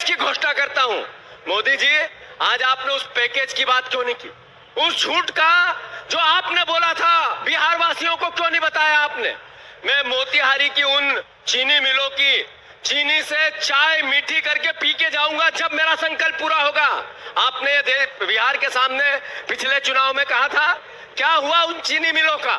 की घोषणा करता हूं। मोदी जी, आज आपने उस पैकेज की बात क्यों नहीं की? उस झूठ का जो आपने बोला था बिहार वासियों को क्यों नहीं बताया आपने? मैं मोतिहारी की उन चीनी मिलों की चीनी से चाय मीठी करके पी के जाऊंगा जब मेरा संकल्प पूरा होगा। आपने बिहार के सामने पिछले चुनाव में कहा था, क्या हुआ उन चीनी मिलों का?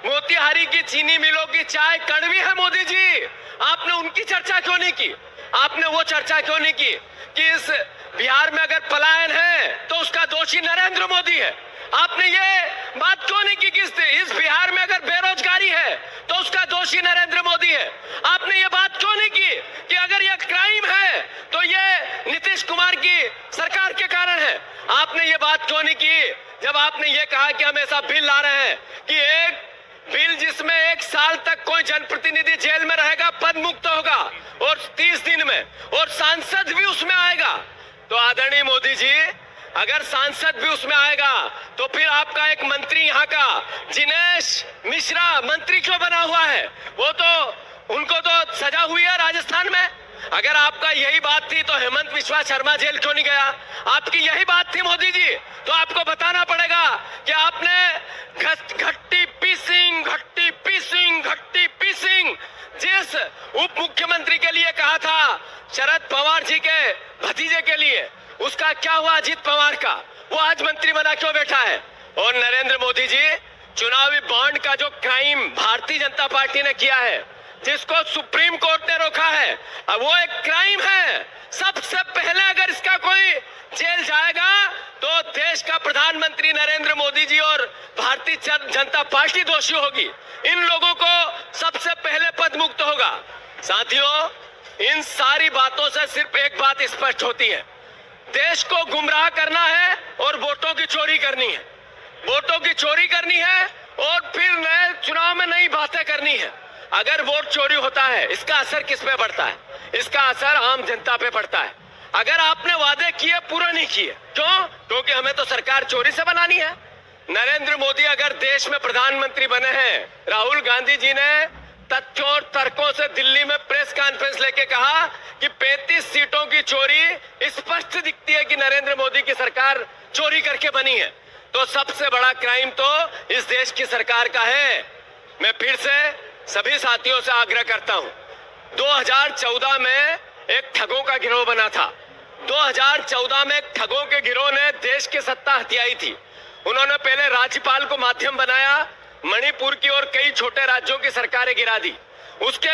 मोतिहारी की चीनी मिलों की चाय कड़वी है मोदी जी, आपने उनकी चर्चा क्यों नहीं की? आपने वो चर्चा क्यों नहीं की कि इस बिहार में अगर पलायन है तो उसका दोषी नरेंद्र मोदी है? आपने ये बात क्यों नहीं की कि इस बिहार में अगर बेरोजगारी है तो उसका दोषी नरेंद्र मोदी है? आपने ये बात क्यों नहीं की कि अगर ये क्राइम है तो ये नीतीश कुमार की सरकार के कारण है? आपने ये बात क्यों नहीं की जब आपने ये कहा कि हम ऐसा बिल ला रहे हैं कि एक बिल जिसमें 1 साल तक कोई जनप्रतिनिधि जेल में रहेगा, पद मुक्त होगा और 30 दिन में, और सांसद भी उसमें आएगा। तो आदरणीय मोदी जी, अगर सांसद भी उसमें आएगा तो फिर आपका एक मंत्री यहाँ का जिनेश मिश्रा मंत्री क्यों बना हुआ है? वो तो उनको तो सजा हुई है राजस्थान में। अगर आपका यही बात थी तो हेमंत बिस्वा शर्मा जेल क्यों नहीं गया? आपकी यही बात थी मोदी जी, तो आपको बताना पड़ेगा कि आपने घट्टी पीसिंग जिस उप मुख्यमंत्री के लिए कहा था शरद पवार जी के भतीजे के लिए, उसका क्या हुआ? अजीत पवार का वो आज मंत्री बना क्यों बैठा है? और नरेंद्र मोदी जी, चुनावी बॉन्ड का जो क्राइम भारतीय जनता पार्टी ने किया है, जिसको सुप्रीम कोर्ट ने रोका है, अब वो एक क्राइम है। सबसे पहले अगर इसका कोई जेल जाएगा तो देश का प्रधानमंत्री नरेंद्र मोदी जी और भारतीय जनता पार्टी दोषी होगी। इन लोगों को सबसे पहले पद मुक्त होगा। साथियों, इन सारी बातों से सिर्फ एक बात स्पष्ट होती है, देश को गुमराह करना है और वोटों की चोरी करनी है। वोटों की चोरी करनी है और फिर नए चुनाव में नई बातें करनी है। अगर वोट चोरी होता है, इसका असर किस पे पड़ता है? इसका असर आम जनता पे पड़ता है। अगर आपने वादे किए पूरे नहीं किए, क्यों? क्योंकि हमें तो सरकार चोरी से बनानी है। नरेंद्र मोदी अगर देश में प्रधानमंत्री बने हैं, राहुल गांधी जी ने तथ्यों और तर्कों से दिल्ली में प्रेस कॉन्फ्रेंस लेके कहा कि 35 सीटों की चोरी स्पष्ट दिखती है कि नरेंद्र मोदी की सरकार चोरी करके बनी है। तो सबसे बड़ा क्राइम तो इस देश की सरकार का है। मैं फिर से सभी साथियों से आग्रह करता हूं, 2014 में एक ठगों का गिरोह बना था। 2014 में एक ठगों के गिरोह ने देश की सत्ता हथियाई थी। उन्होंने पहले राज्यपाल को माध्यम बनाया, मणिपुर की और कई छोटे राज्यों की सरकारें गिरा दी। उसके